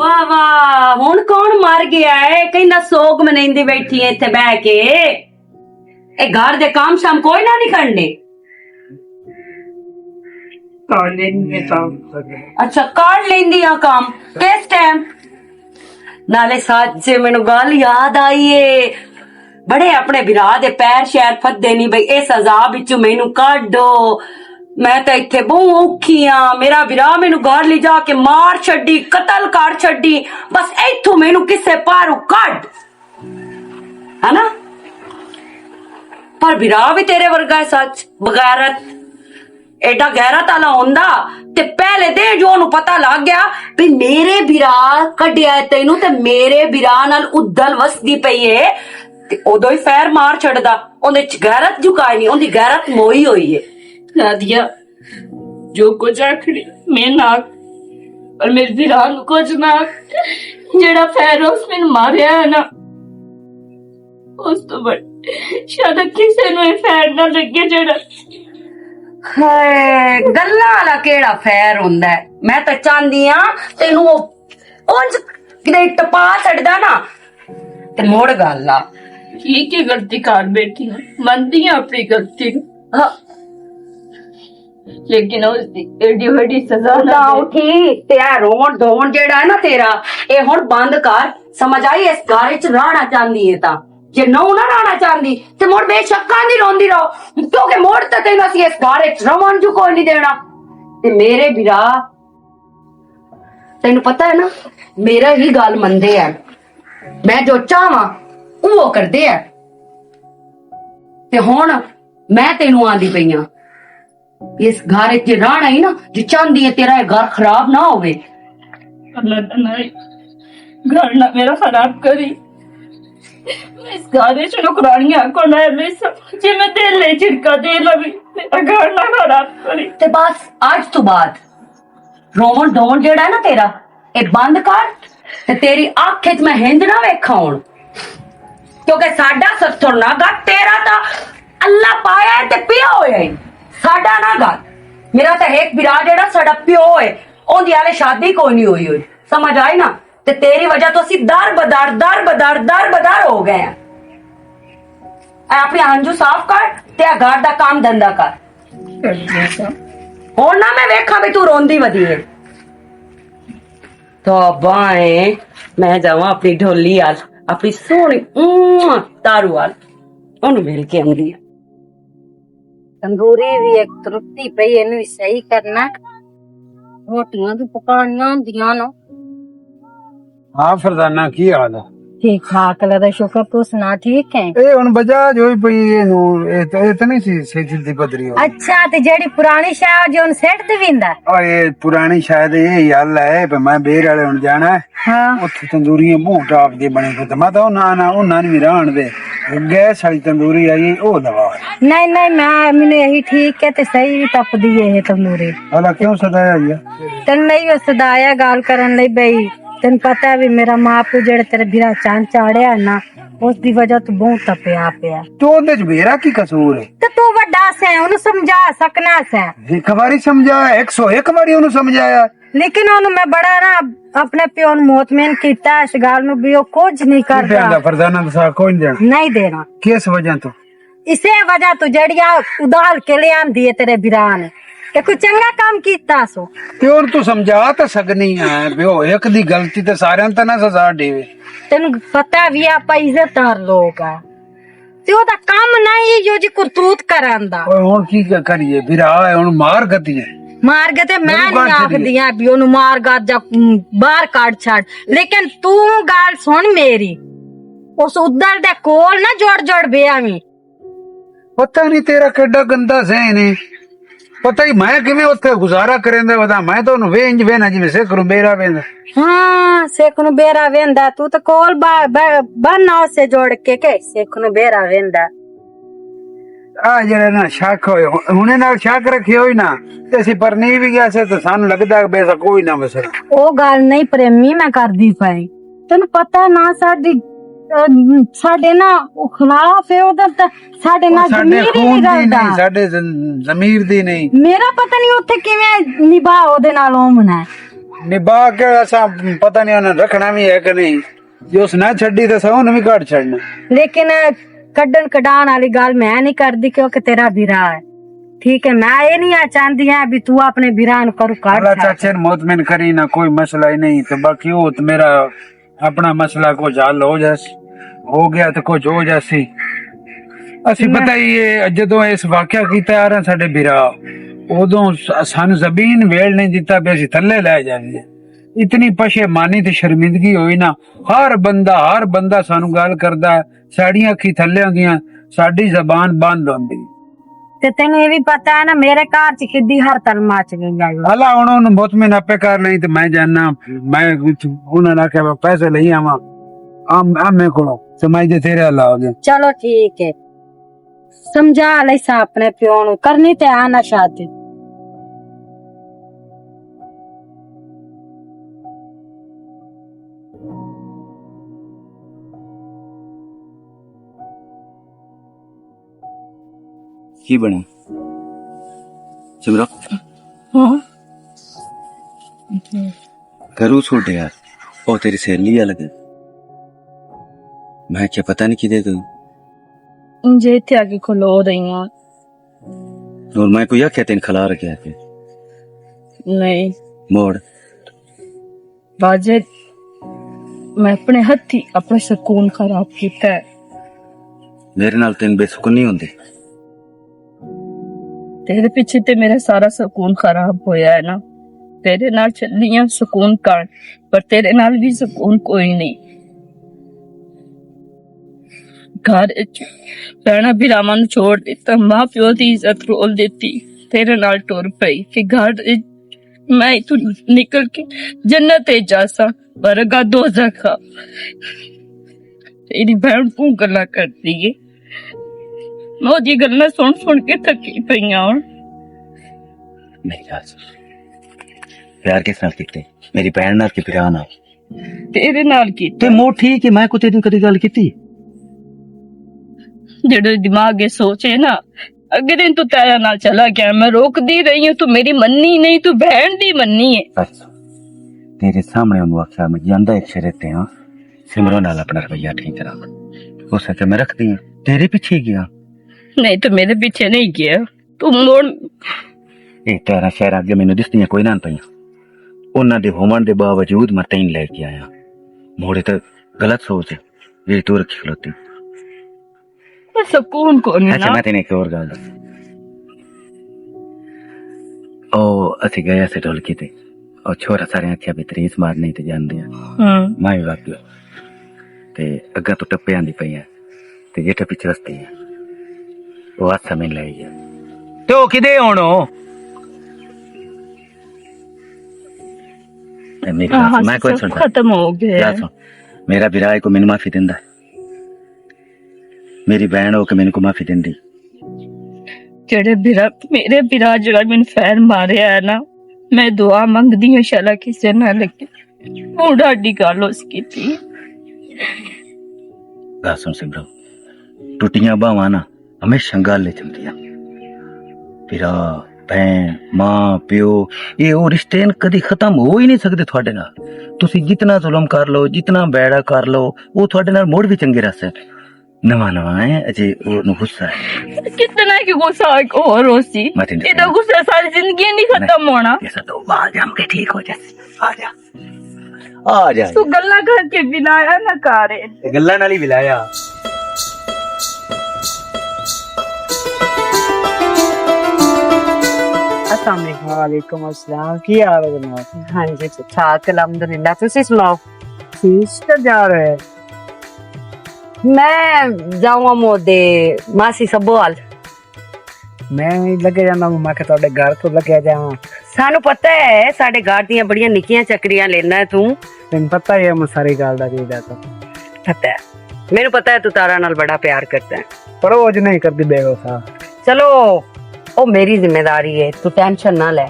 वाह वाह हुण कौन मर गया है कहंदा सोग मनाइंदी बैठी है इत्थे बह के ए घर दे काम शाम कोई ना नहीं करने अच्छा कर लेंदी आ काम किस टाइम नाले सच मैनू गल याद आई है बड़े अपने बिरा दे पैर शैर फदे नहीं बई इस अजाब विचों मैनू काढो मैं तो इत्थे बहुत औखी हाँ मेरा बिरा मैनू घर ले जाके मार छड्डी कतल कर छड्डी बस इथों मैनू किसे पारू कढ है ना पर बिरा भी तेरे वर्गा है सच बगैरत एडा गैरत आला होंदा ते पहले दे जो ओनू पता लग गया भी मेरे बिरा कड्डिया है तैनू ते मेरे बिरा नाल उदल वसदी पई है ते उदों ही फैर मार छड़दा ओंदे च गैरत झुकाई नहीं ओंदी गैरत मोई होई है नादिया जो कुछ आखड़ी मैं ना पर मेरे बिरा नू कुछ ना जेड़ा फैर उस मैनू मारिया है ना उस तो बड़ शायद किसे नू फैर ना लगे जेड़ा हाय गल्ला वाला केड़ा फैर हुंदा है मैं तो चाहंदी हां तैनू उंज किते टपा छड़दा ना ते मोड़ गल आ ठीक है गलती कर बैठी हूं मनदी हां अपनी गलती हाँ लेकिन उसदी एडी बड़ी सजा ना ना दे। उठी ते आ रोण धोण जेड़ा है ना तेरा ए हुण बंद कर समझ आई इस घर विच रहना चाहंदी है ता जे नौ ना रहना चाहंदी ते मोड़ बेशक्कां दी रोंदी रहो क्योंकि मोड़ ते तैनू असीं इस घर विच रवण जो कोई नहीं देना ते मेरे बिरा तैनू पता है ना मेरा ही गल मनदे है मैं जो चाहवां वो करदे है ते हुण मैं तैनू आंदी पई आं इस घर च रहना ही ना जो चाहती है तेरा घर खराब ना होवे अल्लाह ना घर ना मेरा खराब करी मैं इस घर च नौकरानियां को ना जे मैं दिल ले झिड़का दे लवी मेरा घर ना खराब करी ते बस आज तो बाद रोवन धोवन जेड़ा है ना तेरा ए बंद कर ते तेरी अख च मैं हिंद ना वेखा हुण क्योंकि साडा सत्थर ना गा तेरा ता अल्लाह पाया है ते पिया होया है साडा ना गा मेरा तो एक बिरा जेड़ा साडा प्यो है ओंदी हाले शादी कोई नहीं हुई हुई समझ आई ना ते तेरी वजह तो असी दर बदर हो गए हैं अपने हंजू साफ कर ते घर दा काम धंधा कर हुण ना मैं वेखा भी तू रोंदी वधी है तो बाएं मैं जावा अपनी ढोली आल अपनी सोहनी तारू आल ओनू मिल के आंदी है तंदूरी भी एक त्रुटि पई इनू सही करना रोटियां भी पकानियां हुंदियां न हाँ फरदाना की हाल है ठीक ठाक अल्लाह दा शुक्र तू सुना ठीक है ए हुन बजाज होई पई ए तो नहीं सी सही दी पदरी हो अच्छा ते जेड़ी पुरानी शाह जो उन सेट दे विंदा और ये पुरानी शायद ये हाल है पे मैं बेर वाले हुन जाना है हां उत्थे तंदूरी बहुत टाप दी बने तो मैं तो ना नहीं रहन दे गैस वाली तंदूरी आई ओ दवा नहीं नहीं मैं मैंने यही ठीक है ते सही भी तप दी है तंदूरी भला क्यों सदाया या तन नहीं सदाया गाल करन लई बई तन पता है भी मेरा मां प्यो जेड़े तेरे बिरा चांद चाड़िया ना उस दी वजह तो बहुत तपया पिया तो ओदे च मेरा की कसूर है ते तू वड्डा से उन समझा सकना से एक बारी समझाया 101 बारी उन्हें समझाया लेकिन उन मैं बड़ा ना अपने प्यो नु मुतमिन कीता इस गाल नु भी ओ कुछ नहीं करदा फरदाना सा कोई नहीं देना नहीं देना किस वजह तो इसे वजह तो जड़िया उदाल के ले आंदी है तेरे बिरा ने ते कोई चंगा काम कीता सो प्योर तू समझा तो सकनी है प्यो एक दी गलती ते सारे ता ना सजा देवे तेन पता भी आप इज्जतदार लोग आ ते ओदा काम नहीं जो जी करतूत करांदा ओए हुन की करिए बिरा है हुन मार गती है मार गते मैं नहीं आख दिया भी ओनु मार गा जा बाहर काट छाड़ लेकिन तू गाल सुन मेरी उस उदल दे कोल ना जोड़ जोड़ बेआवी पता नहीं तेरा केडा गंदा सहन है पता ही मैं किवें उत्थे गुजारा करेंदा बता मैं तो वे इंज वेना जिवें सेकरू बेरा वेंदा हाँ सेकनु बेरा वेंदा तू तो कोल बना से जोड़ के सेकनु बेरा वेंदा आ जरा ना शक होए हुने नाल शक रखी होई ना ते असी परनी भी गया से तो सानू लगदा बेसा कोई ना बसरा ओ गल नहीं प्रेमी मैं करदी पाई तेन पता ना साडे ना खिलाफ है उधर तक साडे ना जमीर ही नहीं रलदा साडे जमीर दी नहीं मेरा पता नहीं उत्थे किवें निभा ओदे नाल होमना निभा के ऐसा पता नहीं उन्हें रखना भी है कि नहीं। जो उसने छड़ी तो सौ ने भी काट छड़ना। लेकिन कड्डन कडान वाली गल मैं नहीं करदी क्योंकि तेरा बिरा है। ठीक है, मैं ये नहीं चाहती है भी तू अपने बिरा नु करू काट अल्लाह चाचे मोतमिन करी ना, कोई मसला ही नहीं। तो बाकी वो तो मेरा अपना मसला कुछ हल हो जासी, हो गया तो कुछ हो जासी। ਅਸੀਂ ਪਤਾ ਹੀ ਇਹ ਜਦੋਂ ਇਸ ਵਾਕਿਆ ਕੀਤਾ ਯਾਰ ਸਾਡੇ ਵੀਰਾ, ਉਦੋਂ ਸਾਨੂੰ ਜ਼ਬੀਨ ਵੇਲ ਨਹੀਂ ਦਿੱਤਾ ਵੀ ਅਸੀਂ ਥੱਲੇ ਲੈ ਜਾਈਏ। ਇਤਨੀ ਪਸ਼ੇਮਾਨੀ ਤੇ ਸ਼ਰਮਿੰਦਗੀ ਹੋਈ ਨਾ, ਹਰ ਬੰਦਾ ਸਾਨੂੰ ਗੱਲ ਕਰਦਾ, ਸਾਡੀਆਂ ਅੱਖੀ ਥੱਲੇ ਗਈਆਂ, ਸਾਡੀ ਜ਼ਬਾਨ ਬੰਦ ਹੁੰਦੀ। ਤੇ ਤੈਨੂੰ ਇਹ ਵੀ ਪਤਾ ਹੈ ਨਾ ਮੇਰੇ ਘਰ ਚ ਕਿੱਦੀ ਹਰ ਤਲ ਮਚ ਗਈ ਹੈ। ਹਲਾ ਹੁਣ ਉਹਨੂੰ ਮੁਤਮਿਨ ਆਪੇ ਕਰ ਲਈ ਤੇ ਮੈਂ ਜਾਨਾ, ਮੈਂ ਉਹਨਾਂ ਨਾਲ ਕਿ ਪੈਸੇ ਲਈ ਆਵਾਂ ਆਮੇ ਕੋਲੋਂ ਸਮਝ ਦੇ ਤੇਰੇ ਹਲਾ ਹੋ ਗਿਆ। ਚਲੋ ਠੀਕ ਹੈ, समझा लैसा अपने प्यो नु, करनी ते आना शादी। की बने सिमरा घरू छोड़ यार, और तेरी सहेली अलग है। मैं क्या पता नहीं कि दे तू जे इतने आगे खलो रही हूँ। और मैं कोई क्या तेन खिला रखे थे नहीं मोड़ बाजे, मैं अपने हथी अपना सुकून खराब किया है। मेरे नाल तेन बेसुकून नहीं होंदी। तेरे पीछे ते मेरा सारा सुकून खराब होया है ना। तेरे नाल चलनी है सुकून कर, पर तेरे नाल भी सुकून कोई नहीं। घर भैणा बिरावां नूं छोड़ दिता, मां प्यो दी इज्जत रोल देती, तेरे नाल टुर पई कि घर मैं इथों निकल के जन्नत जासा पर अगा दोज़ख आ। तेरी भैन तू गल्लां करदी है, मैं ओदी गल्लां सुन के थकी पई हां। मेरी गल सुन, प्यार किस नाल कीते? मेरी भैन नाल कि बिरा नाल? तेरे नाल कीते। ते मोड़ ठीक है, मैं को तेरी कदी गल कीती? जेड़े दिमाग सोचे ना, अगे दिन तू तेरा नाल चला गया, मैं रोकदी रही हूँ, तू मेरी मन्नी नहीं, तू बहन दी मन्नी है। अच्छा तेरे सामने उन्होंने आख्या मैं जानदा एक शर्त है, सिमरो नाल अपना रवैया ठीक रख, हो सके मैं रख दी। तेरे पीछे गया? नहीं तो मेरे पीछे नहीं गया, तू मोड़ ए तेरा शहर अगे मैनू दिसदियां कोई ना पईयां, उन्हां दे होवण दे बावजूद मैं तैन लेके आया। मोड़े तो गलत सोच ये तू रखी खलोती। सुकून को नहीं अच्छा ना। मैं तेने एक और गल दस, ओ असी गए से ढोलकी ते, और छोरा सारे आख्या भी तरीस मारनी ते जान दिया। मैं भी वग गया ते अग्गा तो टप्पे आंदी पई है ते जेठा पीछे रस्ते है, वो हाथ में ले गया। तो किदे होणो? मेरी बात मैं कोई सुनता खत्म हो गया। मेरा बिराए को मैनू माफी दिंदा, मेरी बहन हो के मैनू को माफी दिंदी। जेड़े बिरा मेरे बिरा जड़ा मैंने फैर मारे है ना, मैं दुआ मंगदी हूँ शाला किसी ना लगे। वो डाडी गल उसकी थी। गल सुन सिमरो, टुटियां बावां ना हमेशा गल चलदियां। बिरा भैन मां प्यो ये वो रिश्ते कदी खत्म हो ही नहीं सकते थोड़े नाल। तुसी जितना जुल्म कर लो, जितना बैड़ा कर लो, वो थोड़े नाल मोड़ भी चंगे रह नवा है अजे वो गुस्सा है। कितना की गुस्सा और रोसी इतना गुस्सा सारी जिंदगी नहीं खत्म होना। ऐसा तो बाहर जम के ठीक हो जाए। आ जा तू गल्ला करके बिलाया ना कारे गल्ला नाल ही बिलाया। वालेकुम अस्सलाम, की हाल है जनाब? हाँ जी ठीक अल्हम्दुलिल्लाह, तुसी सुनाओ? ठीक जा रहे हैं। मैं जाऊंगा मोदे मासी सबोवाल। मैं लगे जाना, मैं के ਤੁਹਾਡੇ ਘਰ ਤੋਂ ਲੱਗੇ ਜਾਵਾਂ। ਸਾਨੂੰ ਪਤਾ ਹੈ ਸਾਡੇ ਘਰ ਦੀਆਂ ਬੜੀਆਂ ਨਿੱਕੀਆਂ ਚੱਕਰੀਆਂ ਲੈਣਾ ਤੂੰ। ਤੈਨੂੰ ਪਤਾ ਹੀ ਹੈ ਮੈਂ ਸਾਰੀ ਗੱਲ ਦਾ ਕੀ ਦੱਸਾਂ। ਪਤਾ ਹੈ ਮੈਨੂੰ, ਪਤਾ ਹੈ ਤੂੰ ਤਾਰਾ ਨਾਲ ਬੜਾ ਪਿਆਰ ਕਰਦਾ ਹੈ, ਪਰ ਉਹ ਨਹੀਂ ਕਰਦੀ ਬੇਵਫਾ। ਚਲੋ ਉਹ ਮੇਰੀ ਜ਼ਿੰਮੇਵਾਰੀ ਹੈ, ਤੂੰ ਟੈਨਸ਼ਨ ਨਾ ਲੈ।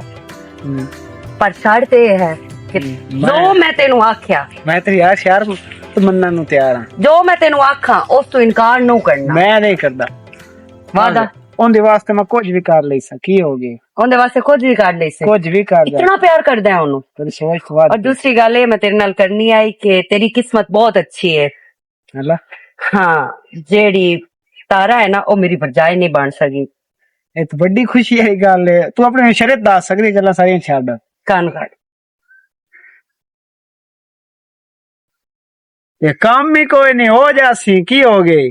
ਪਰ ਸ਼ਰਤ ਇਹ ਹੈ ਕਿ ਜੋ ਮੈਂ ਤੈਨੂੰ ਆਖਿਆ, ਮੈਂ ਤੇਰੀ ਹਰ ਸ਼ਹਿਰ ਤਮੰਨਾ ਨੂੰ ਤਿਆਰ ਹਾਂ। ਜੋ ਮੈਂ ਤੈਨੂੰ ਆਖਾਂ ਉਸ ਤੋਂ ਇਨਕਾਰ ਨਾ ਕਰਨਾ। ਮੈਂ ਨਹੀਂ ਕਰਦਾ ਵਾਦਾ। ਉਹਦੇ ਵਾਸਤੇ ਮੈਂ ਕੁਝ ਵੀ ਕਰ ਲਈ ਕੀ ਹੋ ਗਈ ਉਹਦੇ ਵਾਸਤੇ ਕੁਝ ਵੀ ਕਰ ਲਈ ਸੀ ਕੁਝ ਵੀ ਕਰ ਜਾ ਇਤਨਾ ਪਿਆਰ ਕਰਦਾ ਹੈ ਉਹਨੂੰ ਤੇਰੀ ਸੋਚ ਤੋਂ ਬਾਅਦ और दूसरी गल ये मैं तेरे नाल करनी आई कि तेरी किस्मत बहुत अच्छी है ਹਲਾ हाँ जेड़ी तारा है ना वो मेरी भरजाई नहीं बन सकी ਇਹ ਤਾਂ ਵੱਡੀ ਖੁਸ਼ੀ ਵਾਲੀ ਗੱਲ ਹੈ ਤੂੰ ਆਪਣੇ ਸ਼ਰਤ ਦੱਸ ਸਕਦੀ ਗੱਲਾਂ ਸਾਰੀਆਂ ਛੱਡ कान काट ਇਹ ਕੰਮ ਹੀ ਕੋਈ ਨਹੀਂ ਹੋ ਜਾਸੀ ਕੀ ਹੋ ਗਈ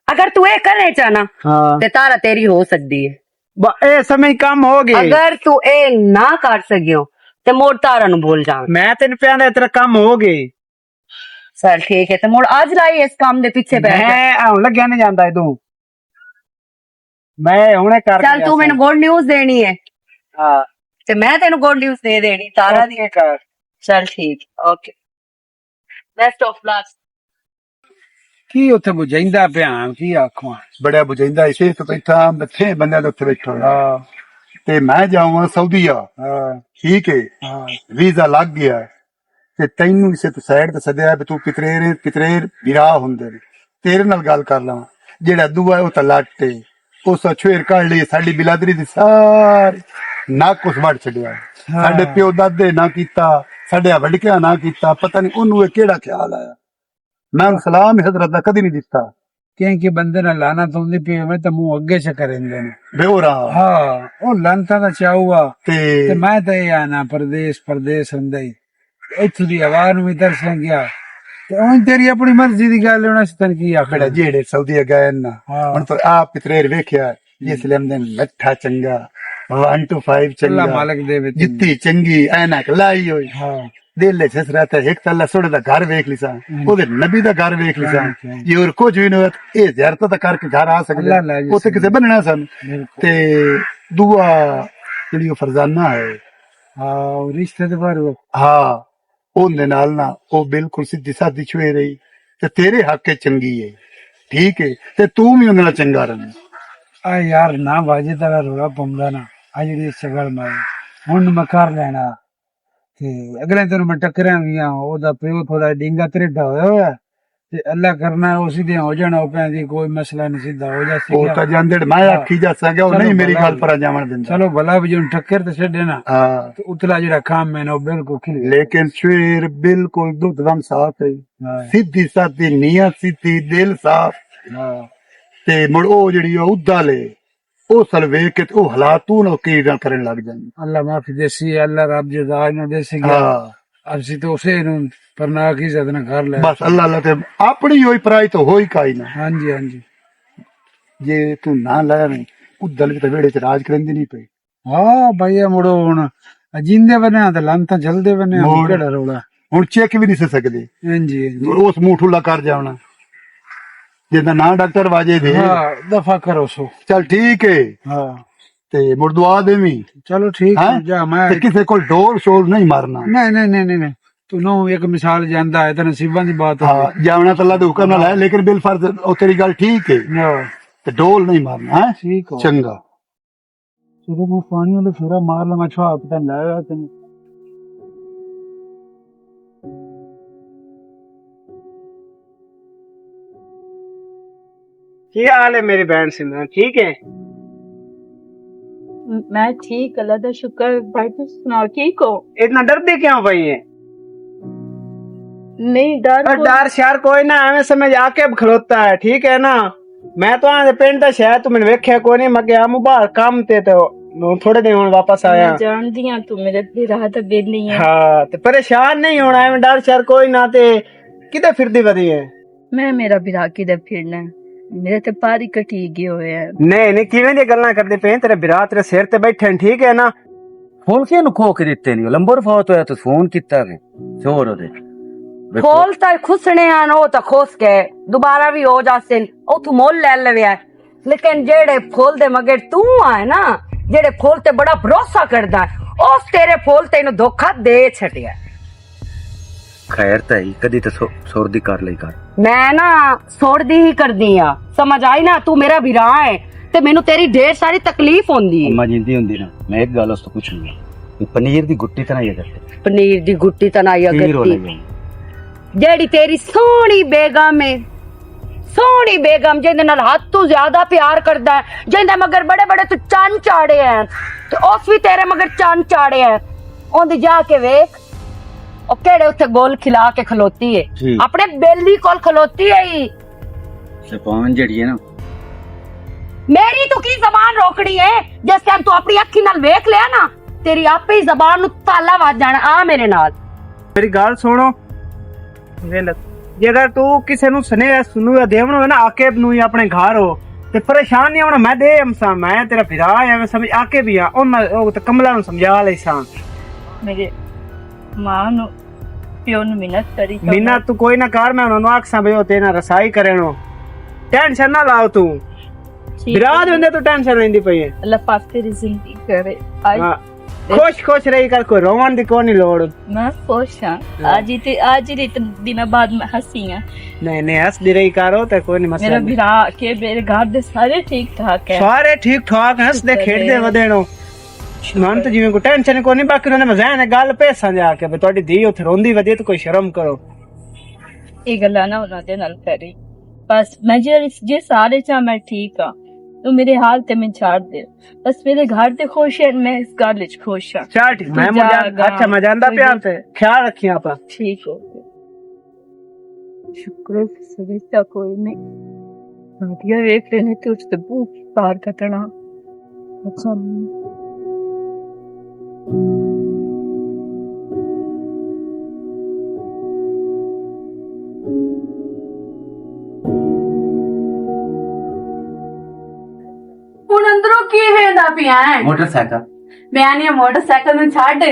अगर तू ये करना चाहना ਹਾਂ ते तारा तेरी हो सकती है ਇਹ ਸਮੇਂ ਕੰਮ ਹੋ ਗਈ अगर तू ये ना कर सकियो ते मोड़ तारा नु बोल जा ਮੈਂ ਤੈਨੂੰ ਪਿਆਂਦਾ ਤੇਰਾ ਕੰਮ ਹੋ ਗਈ चल ठीक है तो मोड़ आज लाई इस काम दे पीछे बैठ जा। ਮੈਂ ਹੁਣ ਲੱਗਿਆ ਨਹੀਂ ਜਾਂਦਾ ਤੂੰ ਮੈਂ ਹੁਣੇ ਕਰ चल तू मैंने गुड न्यूज देनी है ਹਾਂ ते मैं तेन गुड न्यूज दे देनी तारा दी ਇਹ ਕਰ चल ठीक ओके बेस्ट ऑफ लक ਕੀ ਉੱਥੇ ਬੁਝਾਈਂਦਾ ਪਿਆ ਕੀ ਆਖਾਂ ਬੜਾ ਬੁਝਾਈਂਦਾ ਇਸੇ ਤੋਂ ਬੈਠਾ ਮੱਥੇ ਬੰਦਿਆਂ ਦੇ ਉੱਥੇ ਬੈਠਾ ਹੋਇਆ ਤੇ ਮੈਂ ਜਾਵਾਂ ਸਾਊਦੀਆ ਠੀਕ ਹੈ ਵੀਜ਼ਾ ਲੱਗ ਗਿਆ ਤੇ ਤੈਨੂੰ ਇਸੇ ਤੋਂ ਸਾਈਡ ਤੇ ਸੱਦਿਆ ਵੀ ਤੂੰ ਪਿਤਰੇਰ ਵਿਰਾ ਹੁੰਦੇ ਨੇ ਤੇਰੇ ਨਾਲ ਗੱਲ ਕਰ ਲਵਾਂ ਜਿਹੜਾ ਦੂਆ ਉਹ ਤਾਂ ਲੱਟੇ ਉਸ ਛੇਰ ਕੱਢ ਲਈ ਸਾਡੀ ਬਿਲਾਦਰੀ ਦੀ ਸਾਰੀ ਨੱਕ ਉਸ ਵੜ ਛੱਡਿਆ ਸਾਡੇ ਪਿਓ ਦਾਦੇ ਨਾ ਕੀਤਾ ਸਾਡੇ ਵੱਡਕਿਆਂ ਨਾ ਕੀਤਾ ਪਤਾ ਨਹੀਂ ਉਹਨੂੰ ਇਹ ਕਿਹੜਾ ਖਿਆਲ ਆਇਆ ਮੈਂ ਸਲਾਮ ਹਜ਼ਰਤ ਦਾ ਕਦੀ ਨਹੀਂ ਦਿੱਤਾ ਕਿਉਂਕਿ ਬੰਦੇ ਨਾਲ ਲਾਨਤ ਹੁੰਦੀ ਪਈ ਮੈਂ ਤਾਂ ਮੂੰਹ ਅੱਗੇ ਚ ਕਰਿੰਦੇ ਨੇ ਬੇਹੋਰਾ ਹਾਂ ਉਹ ਲਾਨਤਾਂ ਦਾ ਚਾਹੂਆ ਤੇ ਤੇ ਮੈਂ ਤਾਂ ਇਹ ਆਣਾ ਪਰਦੇਸ ਹੁੰਦਾ ਹੀ ਇੱਥੋਂ ਦੀ ਆਵਾਜ਼ ਨੂੰ ਵੀ ਤਰਸਾਂ ਗਿਆ ਤੇ ਉਹ ਤੇਰੀ ਆਪਣੀ ਮਰਜ਼ੀ ਦੀ ਗੱਲ ਹੋਣਾ ਸੀ ਤਨ ਕੀ ਬੜਾ ਆਖੜਾ ਜਿਹੜੇ ਸਾਊਦੀ ਗਏ ਨਾ ਹਾਂ। ਹੁਣ ਤਾਂ ਆਪ ਪਿਤਰੇਰ ਵੇਖਿਆ ਜਿਸ ਲੈਂਦੇ ਲੱਠਾ ਚੰਗਾ 1 to 5 ਅੱਲਾ ਚੰਗਾ ਮਾਲਕ ਦੇ ਵਿੱਚ ਜਿੱਤੀ ਚੰਗੀ ਐਨਕ ਲਾਈ ਹੋਈ ਹਾਂ ਦਿਲ ਚ ਰਹਤਾ ਇੱਕ ਤਾਂ ਅੱਲਾ ਸੁਣ ਦਾ ਘਰ ਵੇਖ ਲਿਸਾ ਉਹਦੇ ਨਬੀ ਦਾ ਘਰ ਵੇਖ ਲਿਸਾ ਜੇ ਹੋਰ ਕੁਝ ਵੀ ਨਹੀਂ ਹੋਇਆ ਇਹ ਜ਼ਿਆਰਤ ਤਾਂ ਕਰਕੇ ਘਰ ਆ ਸਕਦਾ ਅੱਲਾ ਲੈ ਜੀ ਉੱਥੇ ਕਿਸੇ ਬੰਨਣਾ ਸਨ ਬਿਲਕੁਲ। ਤੇ ਦੁਆ ਜਿਹੜੀ ਉਹ ਫਰਜ਼ਾਨਾ ਹੈ ਹਾਂ ਉਹ ਰਿਸ਼ਤੇ ਦੇ ਬਾਰੇ ਹਾਂ ਉਹਦੇ ਨਾਲ ਨਾ ਉਹ ਬਿਲਕੁਲ ਸਿੱਧੀ ਸਾਦੀ ਛੁਏ ਰਹੀ ਤੇ ਤੇਰੇ ਹੱਕ ਚ ਚੰਗੀ ਹੈ ਠੀਕ ਹੈ ਤੇ ਤੂੰ ਵੀ ਉਹਦੇ ਨਾਲ ਚੰਗਾ ਰਹਿਣਾ ਆ ਯਾਰ ਨਾ ਬਾਜੇ ਤੇਰਾ ਰੋਲਾ ਪੰਦਾ ਨਾ ਆ ਜਿਹੜੀ ਸਗਲ ਮਾਰ ਹੁਣ ਮੈਂ ਕਰ ਲੈਣਾ ਤੇ ਅਗਲੇ ਦਿਨ ਮੈਂ ਟੱਕਰਾਂ ਗਿਆ ਉਹਦਾ ਪਿਓ ਥੋੜਾ ਡਿੰਗਾ ਤਰੇਡਾ ਹੋਇਆ ਤੇ ਅੱਲਾ ਕਰਨਾ ਉਹ ਸਿੱਧੇ ਹੋ ਜਾਣਾ ਉਹ ਪੈਂਦੀ ਕੋਈ ਮਸਲਾ ਨਹੀਂ ਸਿੱਧਾ ਹੋ ਜਾ ਉਹ ਤਾਂ ਜਾਂਦੇ ਮੈਂ ਆਖੀ ਜਾ ਸਕਿਆ ਉਹ ਨਹੀਂ ਮੇਰੀ ਗੱਲ ਪਰ ਜਾਵਣ ਦਿੰਦਾ ਚਲੋ ਭਲਾ ਵੀ ਜਨ ਟੱਕਰ ਤੇ ਛੱਡੇ ਨਾ ਹਾਂ ਤੇ ਉਤਲਾ ਜਿਹੜਾ ਕੰਮ ਹੈ ਨਾ ਉਹ ਬਿਲਕੁਲ ਖਿਲ ਲੇਕਿਨ ਸ਼ੇਰ ਬਿਲਕੁਲ ਦੁੱਧਵਮ ਸਾਫ ਹੈ ਹਾਂ ਸਿੱਧੀ ਸਾਦੀ ਨੀਅਤ ਸਿੱਧੀ ਦਿਲ ਸਾਫ ਹਾਂ ਤੇ ਮੁੜ ਉਹ ਜਿਹੜੀ ਉਹ ਉਦਾ ਲੈ ਉਹ ਸਲ ਵੇਖ ਕੇ ਤੇ ਉਹ ਹਾਲਾਤ ਤੂੰ ਨਾ ਕੀ ਨਾ ਕਰਨ ਲੱਗ ਜਾਂਦੀ ਅੱਲਾ ਮਾਫੀ ਦੇਸੀ ਅੱਲਾ ਰੱਬ ਜਜ਼ਾ ਨਾ ਦੇਸੀ ਗਿਆ ਹਾਂ ਅਸੀਂ ਤਾਂ ਉਸੇ ਨੂੰ ਪਰਨਾ ਕੀ ਜ਼ਦਨਾ ਕਰ ਲੈ ਬਸ ਅੱਲਾ ਅੱਲਾ ਤੇ ਆਪਣੀ ਹੋਈ ਪਰਾਈ ਤਾਂ ਹੋਈ ਕਾਈ ਨਾ ਹਾਂਜੀ ਹਾਂਜੀ ਜੇ ਤੂੰ ਨਾ ਲੈਵੇਂ ਉਦਲ ਵੀ ਤਾਂ ਵੇੜੇ ਚ ਰਾਜ ਕਰੰਦੀ ਨਹੀਂ ਪਈ ਹਾਂ ਭਈਆ ਮੁੜੋ ਹੁਣ ਜਿੰਦੇ ਬਣੇ ਤੇ ਲੰਤਾਂ ਜਲਦੇ ਬਣੇ ਮੁੜ। ਕਿਹੜਾ ਰੋਲਾ ਹੁਣ ਚੈੱਕ ਵੀ ਨਹੀਂ ਸੀ ਸਕਦੇ ਹਾਂਜੀ ਹਾਂਜੀ ਉਸ ਮੂਠੂਲਾ ਕਰ ਜਾਵਣਾ ਜਿਹਦਾ ਨਾਂ ਡਾਕਟਰ ਵਾਜੇ ਦੇ ਹਾਂ ਦਫਾ ਕਰੋ ਸੋ ਚਲ ਠੀਕ ਹੈ ਹਾਂ ਤੇ ਮੁੜ ਦੁਆ ਦੇਵੀਂ ਚਲੋ ਠੀਕ ਹੈਂ? ਹੈ ਜਾ ਮੈਂ ਤੇ ਕਿਸੇ ਕੋਲ ਡੋਲ ਸ਼ੋਲ ਨਹੀਂ ਮਾਰਨਾ ਨਹੀਂ ਤੂੰ ਨੂੰ ਇੱਕ ਮਿਸਾਲ ਜਾਂਦਾ ਹੈ ਤਾਂ ਨਸੀਬਾਂ ਦੀ ਬਾਤ ਹਾਂ ਜਾਵਣਾ ਤਾਂ ਅੱਲਾ ਦੇ ਹੁਕਮ ਨਾਲ ਹੈ ਲੇਕਿਨ ਬਿਲ ਫਰਜ਼ ਉਹ ਤੇਰੀ ਗੱਲ ਠੀਕ ਹੈ ਹਾਂ ਤੇ ਡੋਲ ਨਹੀਂ ਮਾਰਨਾ ਹੈ ਠੀਕ ਹੋ ਚੰਗਾ ਜਦੋਂ ਮੈਂ ਪਾਣੀ ਵਾਲੇ ਫੇਰਾ ਮਾਰ ਲਵਾਂ ਛਾ ਪਤਾ ਲਾਇਆ ਤੈਨੂੰ ਕੀ ਹਾਲ ਹੈ ਮੇਰੀ ਬहन सिमरन ठीक है मैं ठीक अल्लाह का शुक्र भाई तुम सुनाओ ठीक हो इतना डरती क्यों पई है नहीं डर और डर शर कोई ना हमें समझ आके अब खलोता है ठीक है ना मैं तो आने पिंड दा शहर तू मैंने वेख्या कोई नहीं मैं गया मुबारक काम ते तो थोड़े दिन हुन वापस आया मैं जानती हूं तू मेरे भी राहत दिन नहीं है हाँ ते परेशान नहीं होना है डर शर कोई ना ते किते फिरदी वदी है मैं मेरा भी राकी दे फिरना है। मेरे ते पारी कटी गए हुए हैं नहीं किवें दी गल्लां करदे पे तेरे बिरा तेरे सिर ते बैठे न ठीक है ना ਫੋਨ ਕਿਹਨੂੰ ਖੋ ਕੇ ਦਿੱਤੇ ਨਹੀਂ ਲੰਬਰ ਫੌਤ ਹੋਇਆ ਤਾਂ ਫੋਨ ਕੀਤਾ ਵੇ ਚੋਰ ਉਹਦੇ खोल तो खुसने आन वो तो खुस के दोबारा भी हो जाते उथू मोल ले लवे लेकिन जेड़े फूल दे मगर तू है ना जेड़े फूल ते बड़ा भरोसा करदा है उस तेरे फूल तेन धोखा दे छटिया ਖੈਰ ਤਾਂ ਹੀ ਕਦੀ ਤਾਂ ਸੁਰ ਦੀ ਕਰ ਲਈ ਕਰ मैं ना सोड़ दी ही कर दी आ समझ आई ना तू मेरा विरा है ते मेनू तेरी ढेर सारी तकलीफ होंदी है ਅੰਮਾ ਜਿੰਦੀ ਹੁੰਦੀ ਨਾ ਮੈਂ ਇੱਕ ਗੱਲ ਉਸ ਤੋਂ ਪੁੱਛੂੰਗਾ ਇਹ ਪਨੀਰ ਦੀ ਗੁੱਟੀ ਤਾਂ ਨਹੀਂ ਕਰਦੇ पनीर दी गुट्टी तना या ਕੀ ਰੋਲ गत्ती ਹੈ जेड़ी तेरी सोहनी बेगम है सोहनी बेगम जिंदे नाल हद तू ज्यादा प्यार करदा है, जिंदे मगर बड़े बड़े तू चंन चाड़े हैं, ते उस भी तेरे मगर चंन चाड़े हैं। ओंदी जाके वेख ओ केड़े उत्थे गोल खिला के खलोती है, जी। अपने बेली कोल खलोती है ही। जबान जड़ी है ना, मेरी तो की जबान रोकनी है, जिस टाइम तू अपनी अखी नाल वेख लिया ना, तेरी आपे ही जबान नु ताला वज जाना। आ मेरे नाल मेरी गल सुनो, जेकर तू किसी नु स्नेह सुनू या देवन होवे ना, आके नू ही अपने घर हो ते परेशान नहीं होना। मैं दे हमसा, मैं तेरा फिरा है, मैं समझ आके भी आ ओ ते कमला नु समझा ले सा। मेरे मां नु प्यो नु मिन्नत करी मीना तू कोई ना कर, मैं उन्होंने आखसा भाई ते ना रसाई करे नो, टेंशन ना लाओ तू। विराज बंदे तू टेंशन लेंदी पई है। अल्लाह पाक तेरी जिंदगी करे। आज हाँ, खुश खुश रही कर, कोई रोवन दी कोई नहीं लोड़। मैं खुश हाँ, आज ही दिन बाद मैं हंसी हाँ। नहीं नहीं हंस दी रही करो तो कोई नहीं मसला। मेरा बिरा के मेरे घर दे सारे ठीक ठाक है। सारे ठीक ठाक हंस दे खेड दे वदेनो। मन तो जिਵੇਂ ਕੋਈ ਟੈਨਸ਼ਨ ਕੋਈ ਨਹੀਂ, ਬਾਕੀ ਉਹਨਾਂ ਨੇ ਮਜ਼ਾਨ ਗੱਲ ਪੈਸਾ ਜਾ ਕੇ ਵੀ ਤੁਹਾਡੀ ਧੀ ਉੱਥੇ ਰੋਂਦੀ ਵਧੀ ਤੇ ਕੋਈ ਸ਼ਰਮ ਕਰੋ। ਇਹ ਗੱਲਾਂ ਨਾ ਉਹਨਾਂ ਦੇ ਨਾਲ ਕਰੀ ਬਸ। ਮੈਂ ਜੇ ਸਾਰੇ ਚਾਹ ਮੈਂ ਠੀਕ ਆ, ਤੂੰ ਮੇਰੇ ਹਾਲ ਤੇ ਮੈਂ ਛੱਡ ਦੇ ਬਸ। ਮੇਰੇ ਘਰ ਤੇ ਖੁਸ਼ ਹੈ, ਮੈਂ ਇਸ ਗੱਲ ਵਿੱਚ ਖੁਸ਼ ਹਾਂ। ਚੱਲ ਠੀਕ, ਮੈਂ ਮੁਝਾ ਅੱਛਾ ਮੈਂ ਜਾਂਦਾ ਪਿਆ ਤੇ ਖਿਆਲ ਰੱਖੀ ਆਪਾਂ। ਠੀਕ ਹੋ ਗਿਆ, ਸ਼ੁਕਰ ਸਵੇਤਾ ਕੋਈ ਨਹੀਂ ਵਧੀਆ ਵੇਖ ਲੈਨੇ ਤੇ ਉਸ ਤੇ ਭੂਖ ਪਾਰ ਕੱਟਣਾ। ਅੱਛਾ ਹੁਣ ਅੰਦਰੋਂ ਕੀ ਵੇਂਦਾ ਪਿਆ ਹੈ? मोटरसाइकिल ਮੈਂ ਨਹੀਂ ਮੋਟਰਸਾਈਕਲ ਨੂੰ ਛੱਡ,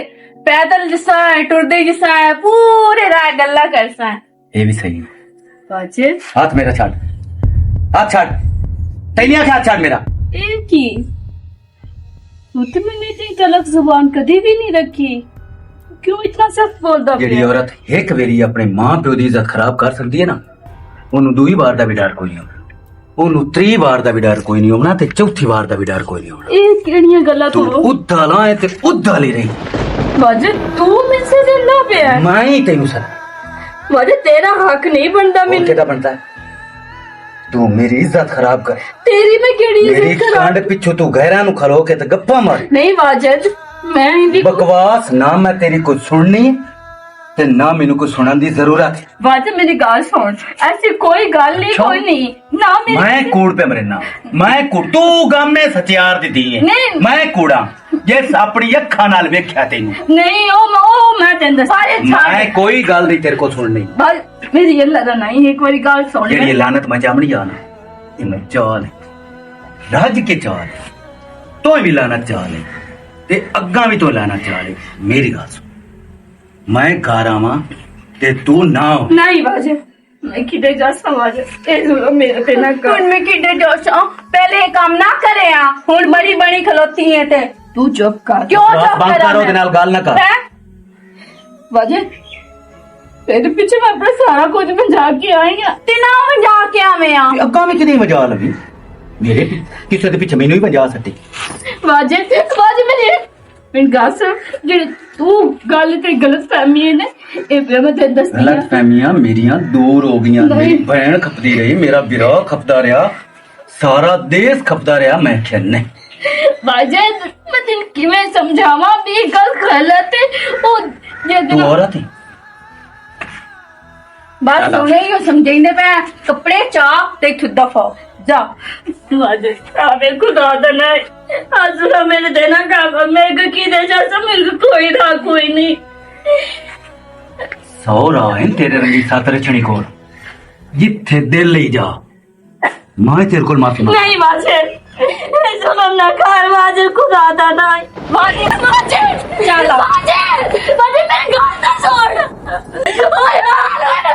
ਪੈਦਲ ਜਿਸਾ ਟੁਰਦੇ ਜਿਸਾ ਪੂਰੇ ਰਾਹ ਗੱਲਾਂ ਕਰਸਾ। ये भी सही है। ਬਾਜੇ हाथ मेरा छाड़, हाथ छाड़, तैनिया के हाथ छाड़ मेरा। ਇਹ ਕੀ तू तो मैंने इतनी तलक जुबान कभी भी नहीं रखी, क्यों इतना सख्त बोलदा ਜਿਹੜੀ पिया? औरत एक वेरी अपने मां प्यो ਦੀ ਇੱਜ਼ਤ ਖਰਾਬ ਕਰ ਸਕਦੀ ਹੈ ਨਾ, ਉਹਨੂੰ ਦੂਈ ਵਾਰ ਦਾ ਵੀ ਡਰ ਕੋਈ ਨਹੀਂ ਹੋਣਾ, ਉਹਨੂੰ ਤਰੀ ਵਾਰ ਦਾ ਵੀ ਡਰ ਕੋਈ ਨਹੀਂ ਹੋਣਾ, ਤੇ ਚੌਥੀ ਵਾਰ ਦਾ ਵੀ ਡਰ ਕੋਈ ਨਹੀਂ ਹੋਣਾ। ਇਹ ਕਿਹੜੀਆਂ ਗੱਲਾਂ ਤੂੰ ਤੂੰ ਉੱਧਾ ਲਾਏ ਤੇ ਉੱਧਾ ਲਈ ਰਹੀ। ਬਾਜੇ ਤੂੰ ਮੇਰੇ ਸੇ ਦਿਲਾ ਪਿਆ। ਮੈਂ ਹੀ ਤੈਨੂੰ ਸਰ ਬਾਜੇ ਤੇਰਾ ਹੱਕ ਨਹੀਂ ਬਣਦਾ और ਮੈਨੂੰ। ਕਿਹਦਾ ਬਣਦਾ ਹੈ? ਤੂੰ ਮੇਰੀ ਇੱਜ਼ਤ ਖਰਾਬ ਕਰ, ਤੇਰੀ ਮੈਂ ਕਿਹੜੀ ਮੇਰੀ ਇੱਜ਼ਤ ਕਰਾਂ? ਕੰਡ ਪਿੱਛੋਂ ਤੂੰ ਗਹਿਰਾਂ ਨੂੰ ਖਲੋ ਕੇ ਤੇ ਗੱਪਾਂ ਮਾਰ। ਨਹੀਂ ਵਾਜਦ, ਮੈਂ ਇਹਦੀ ਬਕਵਾਸ ਨਾ ਮੈਂ ਤੇਰੀ ਕੁਝ ਸੁਣਨੀ ਤੇ ਨਾ ਮੈਨੂੰ ਕੁਝ ਸੁਣਨ ਦੀ ਜ਼ਰੂਰਤ ਹੈ। ਵਾਜਦ ਮੇਰੀ ਗੱਲ ਸੁਣ, ਐਸੀ ਕੋਈ ਗੱਲ ਨਹੀਂ, ਕੋਈ ਨਹੀਂ ਨਾ ਮੇਰੀ। मैं कूड़ पे मरना, मैं कूड़ तू गम में सचियार दी है, नहीं। मैं कूड़ा जिस अपनी अखा नाल वेख्या तेनू। ਨਹੀਂ ਉਹ ਮੈਂ ਤੈਨੂੰ ਸਾਰੇ मैं ਛੱਡ। कोई गल नहीं तेरे को सुननी। ਬਸ ਮੇਰੀ ਅੱਲਾ ਦਾ ਨਹੀਂ, ਇੱਕ ਵਾਰੀ ਗੱਲ ਸੁਣ जेड़ी ये ले। लानत मैं जामनी जाना, ये मैं चाल है राज के चाल है, तो भी लानत चाल है ते अग्गा भी तो लानत चाल है। मेरी गल सुन, मैं घर आवां ते तू ना हो। ਨਹੀਂ ਵਾਜਦ, ਮੈਂ ਕਿਤੇ ਜਾ ਸਮਾਜ ਇਹ ਜ਼ੁਲਮ ਮੇਰੇ ਤੇ ਨਾ ਕਰ। ਹੁਣ ਮੈਂ ਕਿੱਡੇ ਜੋਸ਼ਾਂ, ਪਹਿਲੇ ਇਹ ਕੰਮ ਨਾ ਕਰਿਆ, ਹੁਣ ਬੜੀ ਬਣੀ ਖਲੋਤੀ ਹੈ ਤੇ ਤੂੰ ਚੁੱਪ ਕਰ। ਕਿਉਂ बस ਚੁੱਪ बंद ਕਰਾਂ करो ते नाल गल ना कर। ਹੈਂ? ਵਾਜਦ ਤੇਰੇ ਪਿੱਛੇ ਮੈਂ ਆਪਣਾ ਸਾਰਾ ਕੁਝ ਬਚਾ ਕੇ ਆਈ ਆ। ਤੇ ਨਾ ਮੈਂ ਜਾ ਕੇ ਆਵੇਂ ਆ। ते अग्गा में किदी मजा लगी मेरे किसे दे पीछे मैनू ही मजा सकती। ਵਾਜਦ ਮੈਨੂੰ ਗੱਸ ਜਿਹੜੇ ਤੂੰ ਗੱਲ ਤੇ ਗਲਤ ਫਹਿਮੀ ਹੈ ਨਾ, ਇਹ ਫਿਰ ਮੈਂ ਤੈਨੂੰ ਦੱਸਦੀ गलत ਆ। फहमियां मेरियां दूर हो गई। मेरी भैन खपदी रही, मेरा विराह खपदा रहा, सारा देश खपदा रहा, मैं क्या नहीं। ਵਾਜਦ ਮੈਂ ਤੈਨੂੰ ਕਿਵੇਂ ਸਮਝਾਵਾਂ ਵੀ ਇਹ ਗੱਲ ਗਲਤ ਹੈ? ਉਹ ਜੇ तू औरत है, ਬਸ ਹੁਣੇ ਹੀ ਉਹ ਸਮਝਾਉਂਦੇ ਪਏ, ਕੱਪੜੇ ਚਾਹ ਤੇ ਇੱਥੋਂ ਦਫਾ ਜਾ। ਵਾਜਦ ਆਵੇ ਖੁਦਾ ਦਾ ਨਾ ਆਜ਼ਰਾ ਮੇਰੇ ਦੇਣਾ ਕਾਗਾ, ਮੇਰੇ ਕੀ ਦੇ ਜਾ ਮੇਰੇ ਕੋਈ ਨਾ ਕੋਈ ਨਹੀਂ। सौ राह है तेरे रंगी साथ रचनी कोल, जिथे दिल ले जा। मैं तेरे को माफी मांग। नहीं वाजद, जुल्म ना कर वाजद, खुदा दा ना वाजद। ਚੱਲ ਆ। वाजद मेरे गाल ना छोड़। ओए ना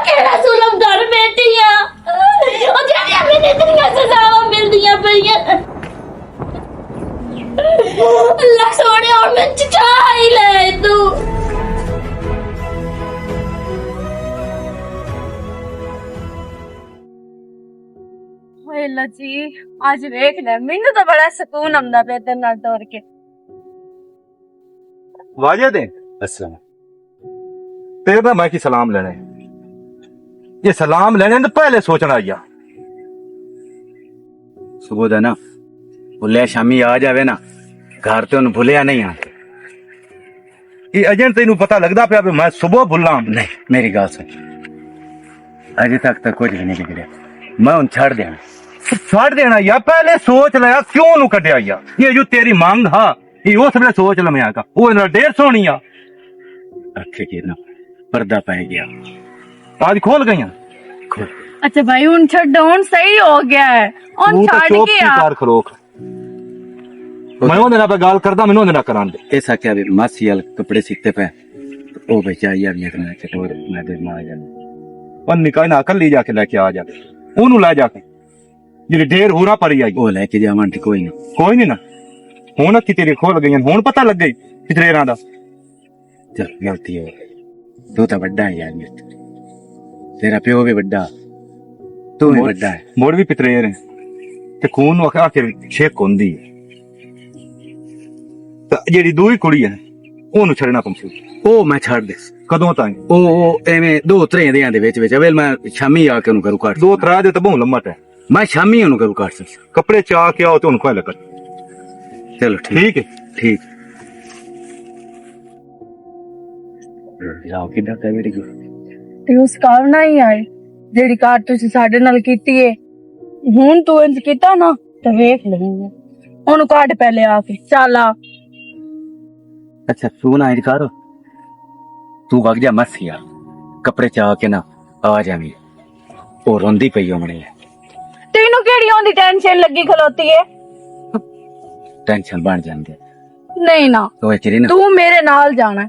केड़ा जुल्म कर बेटी आ, ओ जेड़ियां मैंने इतनी सजावां मिलदियां पईयां। अल्लाह सोने और मैं चचा ही ले तू। ਓਏ ਲੱਜੀ ਅੱਜ ਵੇਖ ਲੈ, ਮੈਨੂੰ ਤਾਂ ਬੜਾ ਸਕੂਨ ਆਉਂਦਾ ਪਿਆ ਤੇਰੇ ਨਾਲ ਤੁਰ ਕੇ। वाजिद है अस्सलाम। तेरे ना मैं की सलाम लेने, ये सलाम लेने तो पहले सोचना आइया ਸੁਬਹ ਦਾ ਨਾ ਭੁੱਲਿਆ ਸ਼ਾਮੀ ਆ ਜਾਵੇ ਨਾ ਘਰ ਤੇ ਉਹਨੂੰ ਭੁੱਲਿਆ ਨਹੀਂ ਆ ਇਹ ਅਜੇ ਤੈਨੂੰ ਪਤਾ ਲੱਗਦਾ ਪਿਆ ਵੀ ਮੈਂ ਸੁਬਹ ਭੁੱਲਾਂ ਨਹੀਂ ਮੇਰੀ ਗੱਲ ਸੁਣ ਅਜੇ ਤੱਕ ਤਾਂ ਕੁਝ ਵੀ ਨਹੀਂ ਵਿਗੜਿਆ ਮੈਂ ਹੁਣ ਛੱਡ ਦੇਣਾ ਛੱਡ ਦੇਣਾ ਯਾ ਪਹਿਲੇ ਸੋਚ ਲਿਆ ਕਿਉਂ ਨੂੰ ਕੱਢਿਆ ਯਾ ਇਹ ਜੋ ਤੇਰੀ ਮੰਗ ਹਾਂ ਇਹ ਉਸ ਵੇਲੇ ਸੋਚ ਲਮਿਆ ਕਾ ਉਹ ਇਹਨਾਂ 150 ਸੋਣੀ ਆ ਆਖੇ ਕਿ ਨਾ ਪਰਦਾ ਪੈ ਗਿਆ ਅੱਜ ਖੋਲ ਗਈਆਂ ਖੋਲ अच्छा भाई उन छड्डो उन सही हो गया है उन ਤੂੰ ਤਾਂ छड़ ਚੁੱਪ के ਹੀ आ ਕਰ ਖਲੋਕ ਮੈਂ ਉਹਦੇ ਨਾਲ ਗੱਲ ਕਰਦਾ ਮੈਨੂੰ ਉਹਦੇ ਨਾਲ ਕਰਾਂ ਦੇ ऐसा क्या भी मासी वाल कपड़े सीखते पे ओ बेचारी अब मैं चटोर मैं दे मार जाने ਉਹ ਨਿਕਾਹ ਨਾ ਕੱਲੀ ਜਾ ਕੇ ਲੈ ਕੇ ਆ ਜਾ ਉਹਨੂੰ ਲੈ ਜਾ ਕੇ ਜਿਹੜੀ ਢੇਰ ਹੋਰਾ ਪਰੀ ਆਈ ओ लेके जावां ते कोई नहीं ਕੋਈ ਨਹੀਂ ਨਾ ਹੁਣ ਅੱਖੀ ਤੇਰੀ ਖੋਲ ਗਈਆਂ ਹੁਣ ਪਤਾ ਲੱਗ ਗਈ ਕਿਤਰੇਰਾਂ ਦਾ चल गलती हो गई तू तो बड़ा है यार मेरे तो। तेरा प्यो भी बड़ा तू भी बड़ा है ਮੋੜ ਵੀ ਪਿਤਰੇਰ ਹੈ ਤੇ ਖੂਨ ਨੂੰ ਆਖਿਰ ਛੇਕ ਹੁੰਦੀ ਹੈ ਤਾਂ ਜਿਹੜੀ ਦੂਈ ਕੁੜੀ ਹੈ ਉਹਨੂੰ ਛੱਡਣਾ ਪੰਛੂ ओ मैं छाड़ दे ਕਦੋਂ ਤਾਈਂ ओ एवें दो त्रे दियां दे विच अवेल मैं शामी आके ओनु करू काट ਦੋ ਤਰਾ ਦੇ ਤਾਂ ਬਹੁਤ ਲੰਮਾ ਹੈ मैं शामी ओनु करू काट सकता ਕੱਪੜੇ ਚਾ ਕੇ ਆਓ ਤੇ ਉਹਨੂੰ ਕੋਈ ਲੱਗ चलो ठीक ਠੀਕ ਹੈ ठीक जाओ किधर का मेरी को ਤੇ ਉਸ ਕਾਲ ਨਾ ਹੀ ਆਏ ਜਿਹੜੀ ਕਾਰ ਤੁਸੀਂ ਸਾਡੇ ਨਾਲ ਕੀਤੀ ਏ ਹੁਣ ਤੂੰ ਇੰਜ ਕੀਤਾ ਨਾ ਤੇ ਵੇਖ ਲਵਾਂਗੇ ਉਹਨੂੰ ਕੱਢ ਪਹਿਲੇ ਆ ਕੇ ਚੱਲ ਆ अच्छा तू ना कर तू वग जा मत यार कपड़े चा के ना आ जावी ओ रोंदी पई होमणे ਤੈਨੂੰ ਕਿਹੜੀ ਉਹਦੀ ਟੈਨਸ਼ਨ ਲੱਗੀ ਖਲੋਤੀ ਏ टेंशन बन जांदी ਨਹੀਂ ਨਾ तो चली ना ਤੂੰ ਮੇਰੇ ਨਾਲ ਜਾਣਾ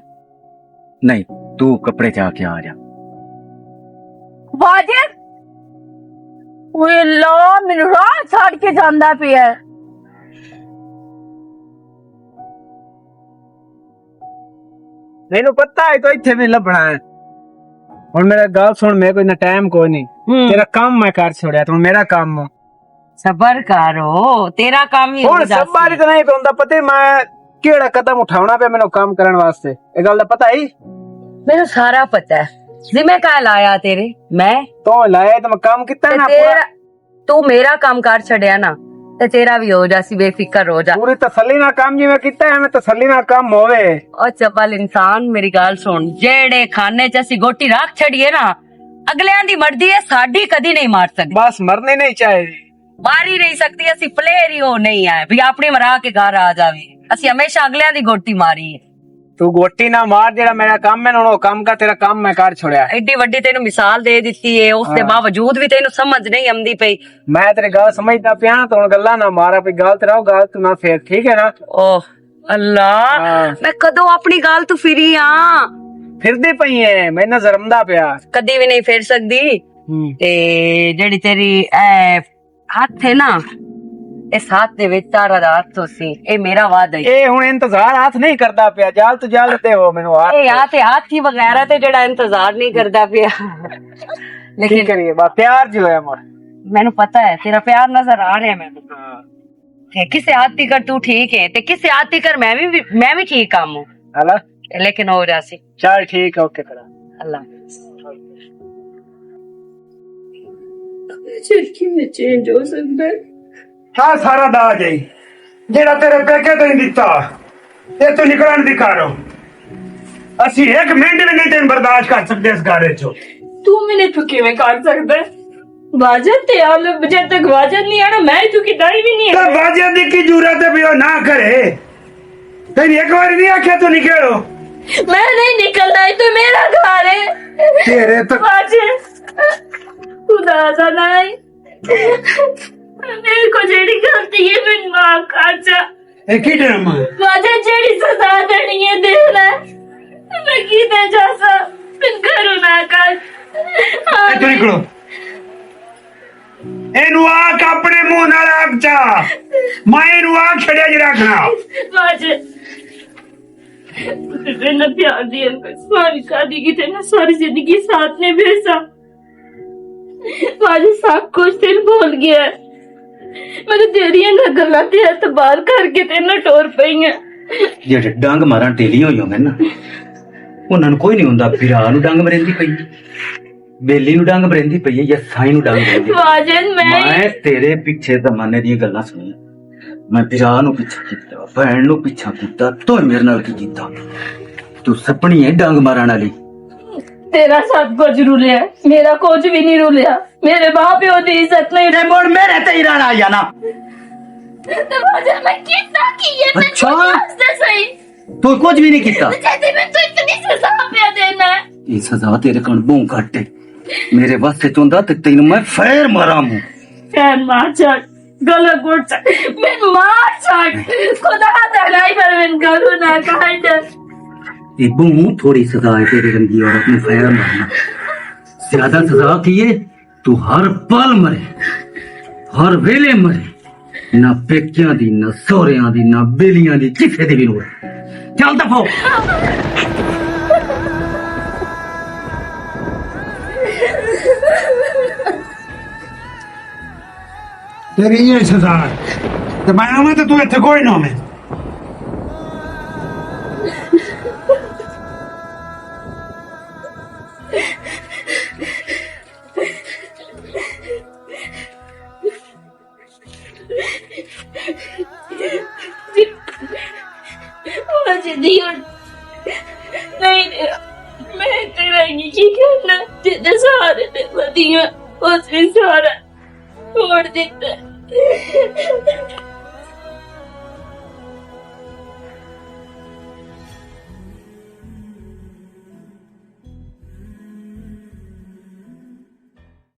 नहीं तू कपड़े चा के आ जा ਵਾਜਿਦ ਓਏ ਅੱਲਾ ਮੈਨੂੰ ਰਾਹ ਛੱਡ ਕੇ ਜਾਂਦਾ ਪਿਆ ਹੈ। ਮੈਨੂੰ ਪਤਾ ਹੈ ਤੂੰ ਇੱਥੇ ਵੀ ਲੱਭਣਾ ਹੈ ਹੁਣ ਮੇਰਾ ਗੱਲ ਸੁਣ ਮੇਰੇ ਕੋਲ ਇੰਨਾ ਟਾਈਮ ਕੋਈ ਨਹੀਂ ਤੇਰਾ ਕੰਮ ਮੈਂ ਕਰ ਛੋੜਿਆ ਤੂੰ ਮੇਰਾ ਕੰਮ ਸਬਰ ਕਰੋ ਤੇਰਾ ਕੰਮ ਹੀ ਹੋ ਹੁਣ ਜਾਸੀ। ਸਭ ਬਾਰੇ ਤਾਂ ਨਹੀਂ ਹੁੰਦਾ ਪਤਾ ਮੈਂ ਕਿਹੜਾ ਕਦਮ ਉਠਾਉਣਾ ਪਿਆ ਮੈਨੂੰ ਕੰਮ ਕਰਨ ਵਾਸਤੇ ਇਹ ਗੱਲ ਦਾ ਪਤਾ ਹੀ ਮੈਨੂੰ ਸਾਰਾ ਪਤਾ ਹੈ ਜਿਵੇਂ ਕਾ ਲਾਇਆ ਤੇਰੇ ਮੈਂ ਤੂੰ ਲਾਇਆ ਤਾਂ ਮੈਂ ਕੰਮ ਕੀਤਾ ਤੇ ਨਾ ਤੇਰਾ ਤੂੰ ਮੇਰਾ ਕੰਮ ਕਰ ਛੜਿਆ ਨਾ ਤੇ ਤੇਰਾ ਵੀ ਹੋ ਜਾਸੀ ਬੇਫਿਕਰ ਹੋ ਜਾ ਪੂਰੀ ਤਸੱਲੀ ਨਾਲ ਕੰਮ ਜਿਵੇਂ ਕੀਤਾ ਐਵੇਂ ਤਸੱਲੀ ਨਾਲ ਕੰਮ ਹੋਵੇ ਉਹ ਚੱਪਲ ਇਨਸਾਨ ਮੇਰੀ ਗੱਲ ਸੁਣ ਜਿਹੜੇ ਖਾਨੇ ਚ ਅਸੀਂ ਗੋਟੀ ਰੱਖ ਛੜੀਏ ਨਾ ਅਗਲਿਆਂ ਦੀ ਮਰਜ਼ੀ ਹੈ ਸਾਡੀ ਕਦੀ ਨਹੀਂ ਮਾਰ ਸਕਦੀ ਬਸ ਮਰਨੇ ਨਹੀਂ ਚਾਹੀਦੀ ਮਾਰ ਹੀ ਨਹੀਂ ਸਕਦੀ ਅਸੀਂ ਪਲੇਅਰ ਹੀ ਹੋ ਨਹੀਂ ਆਏ ਵੀ ਆਪਣੀ ਮਰਾ ਕੇ ਘਰ ਆ ਜਾਵੇ ਅਸੀਂ ਹਮੇਸ਼ਾ ਅਗਲਿਆਂ ਦੀ ਗੋਟੀ ਮਾਰੀ ਹੈ ਤੂੰ ਗੋਟੀ ਨਾ ਮਾਰ ਜਿਹੜਾ ਮੇਰਾ ਕੰਮ ਹੈ ਨਾ ਉਹ ਕੰਮ ਕਰ ਤੇਰਾ ਕੰਮ ਮੈਂ ਕਰ ਛੋੜਿਆ ਐਡੀ ਵੱਡੀ ਤੈਨੂੰ ਮਿਸਾਲ ਦੇ ਦਿੱਤੀ ਏ ਉਸ ਦੇ ਬਾਵਜੂਦ ਵੀ ਤੈਨੂੰ ਸਮਝ ਨਹੀਂ ਆਉਂਦੀ ਪਈ ਮੈਂ ਤੇਰੀ ਗੱਲ ਸਮਝਦਾ ਪਿਆ ਤਾਂ ਹੁਣ ਗੱਲਾਂ ਨਾ ਮਾਰਾ ਪਈ ਗਲਤ ਰਹੋ ਗਲਤ ਨਾ ਫੇਰ ਠੀਕ ਹੈ ਨਾ ਓਹ ਅੱਲਾ ਮੈਂ ਕਦੋਂ ਆਪਣੀ ਗੱਲ ਤੋਂ ਫਿਰੀ ਆ ਫਿਰਦੀ ਪਈ ਐ ਮੈਂ ਨਜ਼ਰ ਆਉਂਦਾ ਪਿਆ ਕਦੀ ਵੀ ਨਹੀਂ ਫਿਰ ਸਕਦੀ ਤੇ ਜਿਹੜੀ ਤੇਰੀ ਹੱਥ ਹੈ ਨਾ ਇਸ ਹੱਥ ਦੇ ਵਿੱਚ ਤਾਰਾ ਦਾ ਹੱਥ ਸੀ ਇਹ ਮੇਰਾ ਵਾਅਦਾ ਹੈ ਇਹ ਹੁਣ ਇੰਤਜ਼ਾਰ ਹੱਥ ਨਹੀਂ ਕਰਦਾ ਪਿਆ ਜਲਦ ਤੋਂ ਜਲਦ ਤੇ ਹੋ ਮੈਨੂੰ ਇਹ ਹੱਥ ਹੀ ਵਗੈਰਾ ਤੇ ਜਿਹੜਾ ਇੰਤਜ਼ਾਰ ਨਹੀਂ ਕਰਦਾ ਪਿਆ ਕੀ ਲੇਕਿਨ ਕਰੀਏ ਬਾ ਪਿਆਰ ਜੋ ਹੈ ਮੋਰ ਮੈਨੂੰ ਪਤਾ ਹੈ ਤੇਰਾ ਪਿਆਰ ਨਜ਼ਰ ਆ ਰਿਹਾ ਮੈਨੂੰ ਤੇ ਕਿਸੇ ਹੱਦ ਤੱਕ ਤੂੰ ਠੀਕ ਹੈ ਤੇ ਕਿਸੇ ਹੱਦ ਤੱਕ ਮੈਂ ਵੀ ਠੀਕ ਕੰਮ ਹੂੰ ਹਲਾ ਲੇਕਿਨ ਹੋ ਜਾਸੀ ਚਲ ਠੀਕ ਹੈ ਓਕੇ ਕਰਾ ਅੱਲਾ झिड़की में चेंज हो सकता है ਹਾਂ ਸਾਰਾ ਦਾਜ ਹੈ ਜਿਹੜਾ ਤੇਰੇ ਪੇਕੇ ਤੈਨੂੰ ਦਿੱਤਾ ਇਹ ਤੂੰ ਨਿਕਲਣ ਦੀ ਕਾਰੋ ਅਸੀਂ ਇੱਕ ਮਿੰਟ ਵੀ ਨਹੀਂ ਤੈਨੂੰ ਬਰਦਾਸ਼ਤ ਕਰ ਸਕਦੇ ਇਸ ਘਰ ਚੋਂ तू मैंने ठुके में काट सकता है वाजन ते आल जब तक वाजन नहीं आना मैं तू की दाई भी नहीं ਤਾਂ है ਬਾਜੇ ਦੀ ਕੀ ਜ਼ਰੂਰਤ ਹੈ ਵੀ ਉਹ ਨਾ ਕਰੇ ਤੈਨੂੰ ਇੱਕ ਵਾਰ ਨਹੀਂ ਆਖਿਆ ਤੂੰ ਨਿਕਲੋ मैं नहीं निकलना है तो मेरा घर है ਤੇਰੇ ਤਾਂ वाजन खुदा सा नहीं मेरे को जेडी गलती है मैं माफ कर जा ਇਹ ਕੀ ਡਰਾਮਾ ਹੈ? वाजन जेडी सजा देनी है देना मैं की दे जासा मैं करू ना कर ਇੱਥੋਂ ਨਿਕਲੋ ਇਹਨੂੰ ਆਖ ਆਪਣੇ ਮੂੰਹ ਨਾਲ ਆਖ ਚਾ ਮੈਂ ਇਹਨੂੰ ਆਖ ਛੜਿਆ ਜੀ ਰੱਖਣਾ वाजन तेरे प्यार दिया सारी शादी की तेरे सारी जिंदगी साथ में भेजा वाजन सब कुछ तेरे भूल गया मैं तो तेरियां गल्लां ते एतबार करके तेरे टोर पई है ਜਿਹੜੇ ਡੰਗ ਮਾਰਾਂ ਟੇਲੀ ਹੋਈ ਹੋਵੇ ਨਾ ਉਹਨਾਂ ਨੂੰ ਕੋਈ ਨਹੀਂ ਹੁੰਦਾ ਫਿਰਾ ਨੂੰ ਡੰਗ ਮਰੇਂਦੀ ਪਈ बेली नु डंग बरेंदी पई है या साई नु डंग बरेंदी? वाजन मैं तेरे पिछे जमाने दी गल्लां सुनियां। मैं पिरा नु पिछा कीता, भैन नु पिछा कीता, तो मेरे नाल की कीता? तू सपनी है डंग मारन वाली। तेरा सब कुछ रुलिया, मेरा कुछ भी नहीं रुलिया। मेरे माँ प्यो की इज्जत नहीं ते मोड़ मेरे ते ही रहना या ना? तो वाजन मैं कितना की है? मैं अच्छा। तो सही तू कुछ भी नहीं कीता। जैसे मैं तो इतनी सजा पे देना है। ये सजा तेरे कण बूं काटे मेरे वास्ते चुंदा ते तेन मैं फेर मारा हूं। फैन मार छड़, गला गुड़ छड़, मैं मार छड़, खुदा दलाई पर मैं गलू ना काट। ये बूं थोड़ी सजा है तेरे रंगी औरत ने फेर मारना। ज्यादा सजा की है तू हर पल मरे, हर वेले मरे। ना पेकियां दी, ना सोहरियां दी, ना बेलियां दी, किसे दी भी लोड़। चल दफो। तेरी ये सजा है ते मैं आवां ते तू इत्थे कोई ना होवे। नहीं मैं तेरा की करना जितने सहारे ने बदियां उसमें सारा छोड़ देता